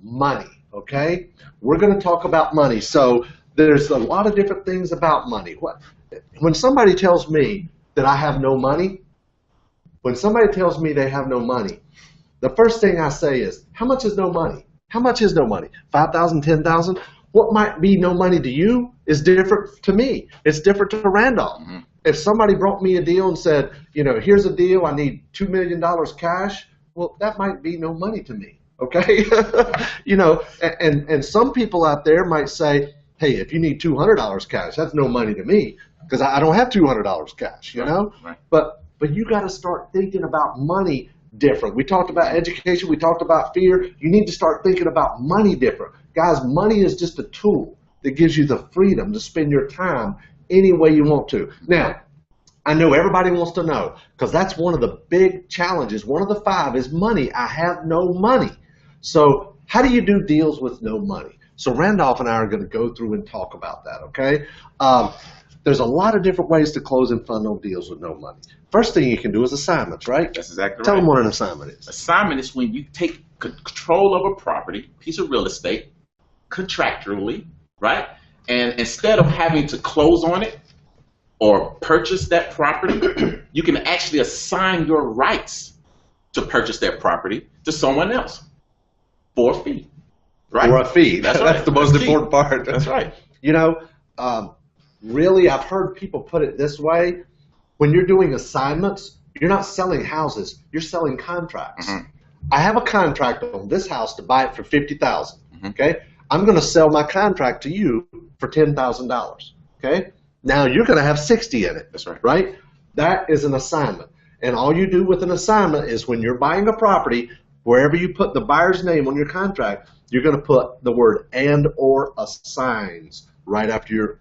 money, okay? We're going to talk about money. So there's a lot of different things about money. When somebody tells me that I have no money, when somebody tells me they have no money, the first thing I say is, how much is no money? How much is no money? 5,000, 10,000? What might be no money to you is different to me. It's different to Randolph. Mm-hmm. If somebody brought me a deal and said, you know, here's a deal, I need $2 million cash, well, that might be no money to me, okay? You know, and some people out there might say, hey, if you need $200 cash, that's no money to me because I don't have $200 cash, you know? Right. But you got to start thinking about money different. We talked about education. We talked about fear. You need to start thinking about money different. Guys, money is just a tool that gives you the freedom to spend your time any way you want to. Now, I know everybody wants to know because that's one of the big challenges. One of the 5 is money. I have no money. So how do you do deals with no money? So Randolph and I are going to go through and talk about that, okay? There's a lot of different ways to close and fund no deals with no money. First thing you can do is assignments, right? That's exactly right. Tell them what an assignment is. Assignment is when you take control of a property, piece of real estate, contractually, right? And instead of having to close on it or purchase that property, you can actually assign your rights to purchase that property to someone else for a fee, right? For a fee. That's right. That's the most important part. That's right. You know, really, I've heard people put it this way. When you're doing assignments, you're not selling houses, you're selling contracts. Mm-hmm. I have a contract on this house to buy it for $50,000, mm-hmm. okay? I'm going to sell my contract to you for $10,000, okay? Now you're going to have 60 in it. That's right. Right? That is an assignment. And all you do with an assignment is when you're buying a property, wherever you put the buyer's name on your contract, you're going to put the word and or assigns right after your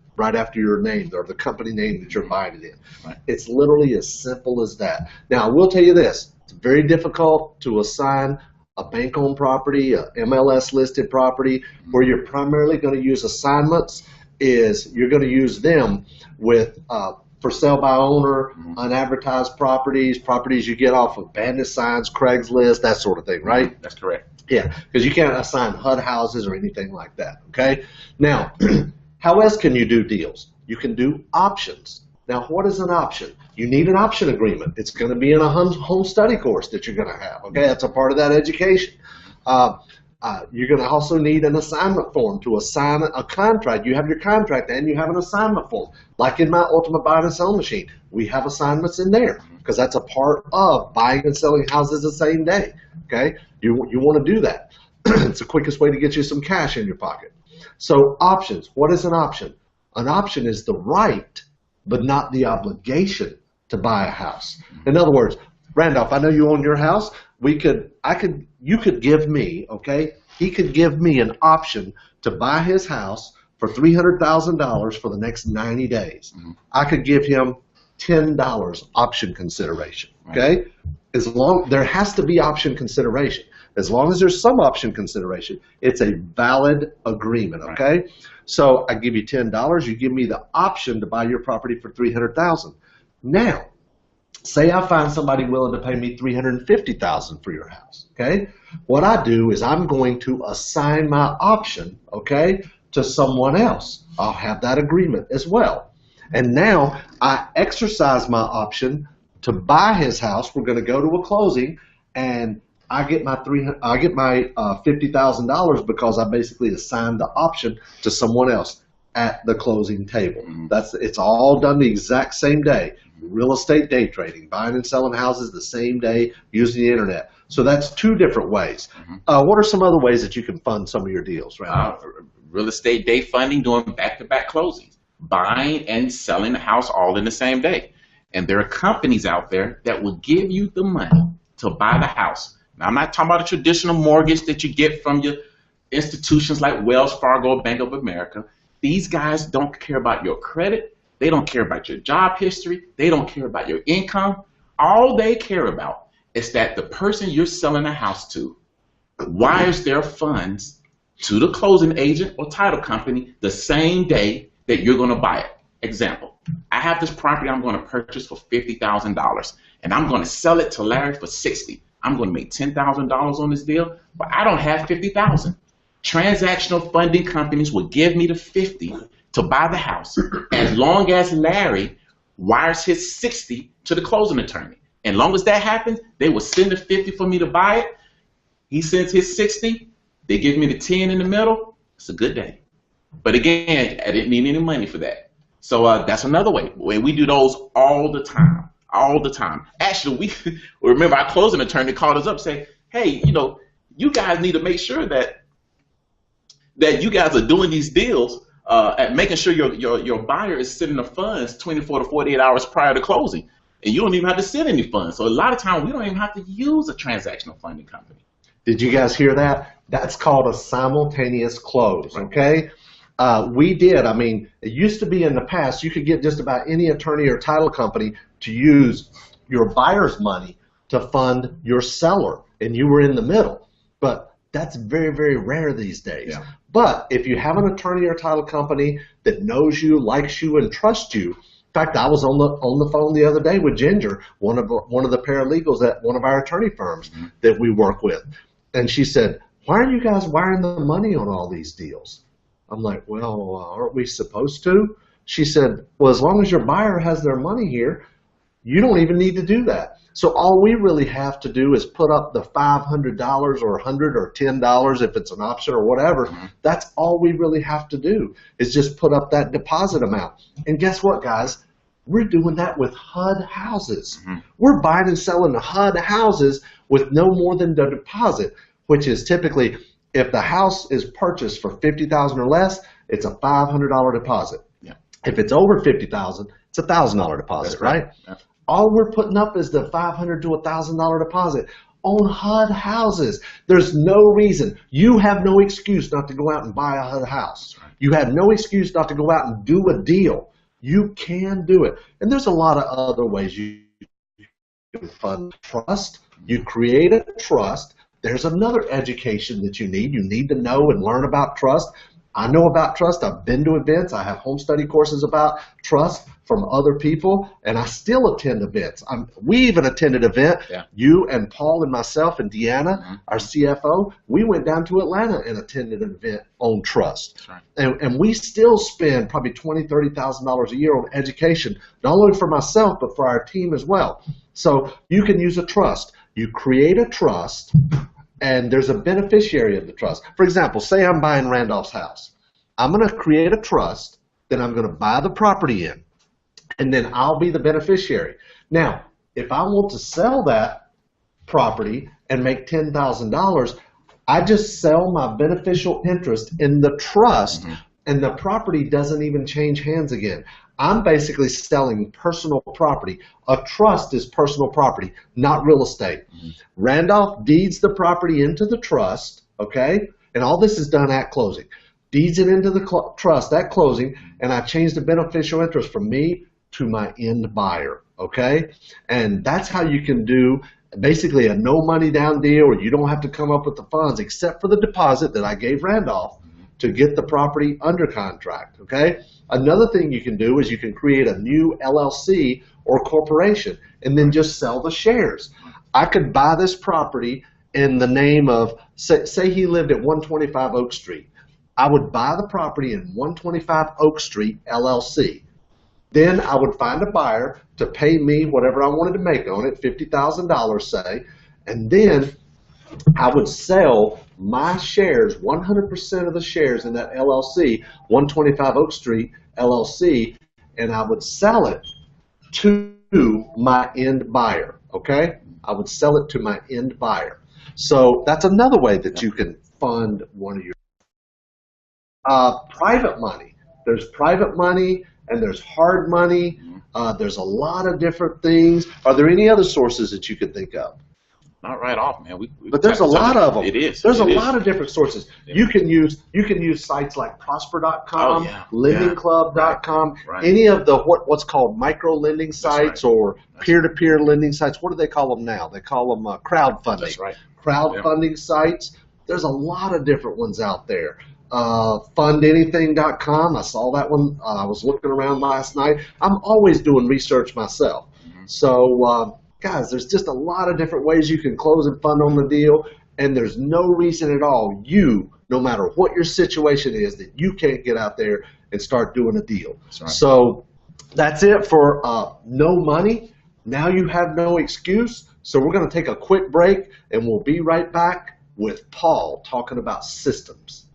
name or the company name that you're buying it in. Right. It's literally as simple as that. Now, I will tell you this. It's very difficult to assign a bank-owned property, a MLS-listed property, where you're primarily going to use assignments is you're going to use them with for sale by owner, mm-hmm. unadvertised properties you get off of bandit signs, Craigslist, that sort of thing, right? That's correct. Yeah, because you can't assign HUD houses or anything like that, okay? Now, how else can you do deals? You can do options. Now, what is an option? You need an option agreement. It's going to be in a home study course that you're going to have, okay? That's a part of that education. You're going to also need an assignment form to assign a contract. You have your contract and you have an assignment form. Like in my Ultimate Buy and Sell Machine, we have assignments in there because that's a part of buying and selling houses the same day, okay? You want to do that. It's the quickest way to get you some cash in your pocket. So options, what is an option? An option is the right, but not the obligation to buy a house. In other words, Randolph, I know you own your house. You could give me, okay? He could give me an option to buy his house for $300,000 for the next 90 days. Mm-hmm. I could give him $10 option consideration, okay? Right. There has to be option consideration. As long as there's some option consideration, it's a valid agreement, okay? Right. So I give you $10, you give me the option to buy your property for $300,000. Now, say I find somebody willing to pay me $350,000 for your house, okay? What I do is I'm going to assign my option, okay, to someone else. I'll have that agreement as well. And now I exercise my option to buy his house. We're going to go to a closing, and I get my $50,000 because I basically assigned the option to someone else at the closing table. Mm-hmm. It's all done the exact same day. Real estate day trading, buying and selling houses the same day using the internet. So that's 2 different ways. Mm-hmm. What are some other ways that you can fund some of your deals, right? Real estate day funding, doing back-to-back closings, buying and selling the house all in the same day. And there are companies out there that will give you the money to buy the house. Now, I'm not talking about a traditional mortgage that you get from your institutions like Wells Fargo, Bank of America. These guys don't care about your credit. They don't care about your job history. They don't care about your income. All they care about is that the person you're selling a house to wires their funds to the closing agent or title company the same day that you're going to buy it. Example, I have this property I'm going to purchase for $50,000, and I'm going to sell it to Larry for $60,000. I'm going to make $10,000 on this deal, but I don't have 50,000. Transactional funding companies will give me the 50 to buy the house as long as Larry wires his 60 to the closing attorney. And long as that happens, they will send the 50 for me to buy it. He sends his 60. They give me the 10 in the middle. It's a good day. But again, I didn't need any money for that. So that's another way. We do those all the time. All the time. Actually, we remember our closing attorney called us up and said, hey, you guys need to make sure that you guys are doing these deals and making sure your buyer is sending the funds 24 to 48 hours prior to closing. And you don't even have to send any funds. So a lot of times we don't even have to use a transactional funding company. Did you guys hear that? That's called a simultaneous close, okay? We did. I mean, it used to be in the past, you could get just about any attorney or title company to use your buyer's money to fund your seller, and you were in the middle. But that's very, very rare these days. Yeah. But if you have an attorney or title company that knows you, likes you, and trusts you, in fact, I was on the phone the other day with Ginger, one of the paralegals at one of our attorney firms that we work with, and she said, "Why are you guys wiring the money on all these deals?" I'm like, "Well, aren't we supposed to?" She said, "Well, as long as your buyer has their money here, you don't even need to do that." So all we really have to do is put up the $500 or $100 or $10 if it's an option or whatever. That's all we really have to do is just put up that deposit amount. And guess what, guys? We're doing that with HUD houses. We're buying and selling the HUD houses with no more than the deposit, which is typically if the house is purchased for $50,000 or less, it's a $500 deposit. Yeah. If it's over $50,000, it's a $1,000 deposit, right? Yeah. All we're putting up is the $500 to $1,000 deposit on HUD houses. There's no reason. You have no excuse not to go out and buy a HUD house. Right. You have no excuse not to go out and do a deal. You can do it. And there's a lot of other ways you can fund trust. You create a trust. There's another education that you need. You need to know and learn about trust. I know about trust. I've been to events. I have home study courses about trust from other people, and I still attend events. We even attended an event. Yeah. You and Paul and myself and Deanna, our CFO, we went down to Atlanta and attended an event on trust. Right. And we still spend probably $20,000, $30,000 a year on education, not only for myself, but for our team as well. So you can use a trust. You create a trust, and there's a beneficiary of the trust. For example, say I'm buying Randolph's house. I'm going to create a trust, then I'm going to buy the property in, and then I'll be the beneficiary. Now, if I want to sell that property and make $10,000, I just sell my beneficial interest in the trust, and the property doesn't even change hands again. I'm basically selling personal property. A trust is personal property, not real estate. Randolph deeds the property into the trust, okay? And all this is done at closing. Deeds it into the trust at closing, and I change the beneficial interest from me to my end buyer, okay? And that's how you can do basically a no money down deal, or you don't have to come up with the funds except for the deposit that I gave Randolph to get the property under contract, okay? Another thing you can do is you can create a new LLC or corporation and then just sell the shares. I could buy this property in the name of, say he lived at 125 Oak Street. I would buy the property in 125 Oak Street LLC. Then I would find a buyer to pay me whatever I wanted to make on it, $50,000 say, and then I would sell my shares, 100% of the shares in that LLC, 125 Oak Street LLC, and I would sell it to my end buyer, okay? I would sell it to my end buyer. So that's another way that you can fund one of your private money. There's private money and there's hard money. There's a lot of different things. Are there any other sources that you could think of? Not right off, man. But there's a lot of them. It is. There's a lot of different sources. Yeah. You can use sites like prosper.com, lendingclub.com, any of the what's called micro lending sites or peer-to-peer lending sites. What do they call them now? They call them crowdfunding. That's right. Crowdfunding sites. There's a lot of different ones out there. Fundanything.com. I saw that one. I was looking around last night. I'm always doing research myself. So Guys, there's just a lot of different ways you can close and fund on the deal, and there's no reason at all no matter what your situation is, that you can't get out there and start doing a deal. That's right. So that's it for no money. Now you have no excuse. So we're going to take a quick break, and we'll be right back with Paul talking about systems.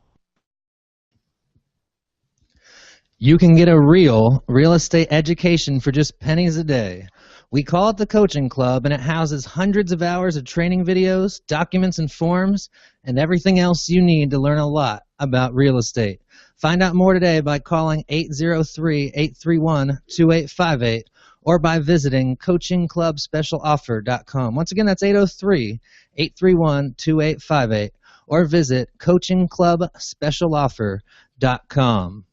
You can get a real estate education for just pennies a day. We call it the Coaching Club, and it houses hundreds of hours of training videos, documents and forms, and everything else you need to learn a lot about real estate. Find out more today by calling 803-831-2858 or by visiting coachingclubspecialoffer.com. Once again, that's 803-831-2858 or visit coachingclubspecialoffer.com.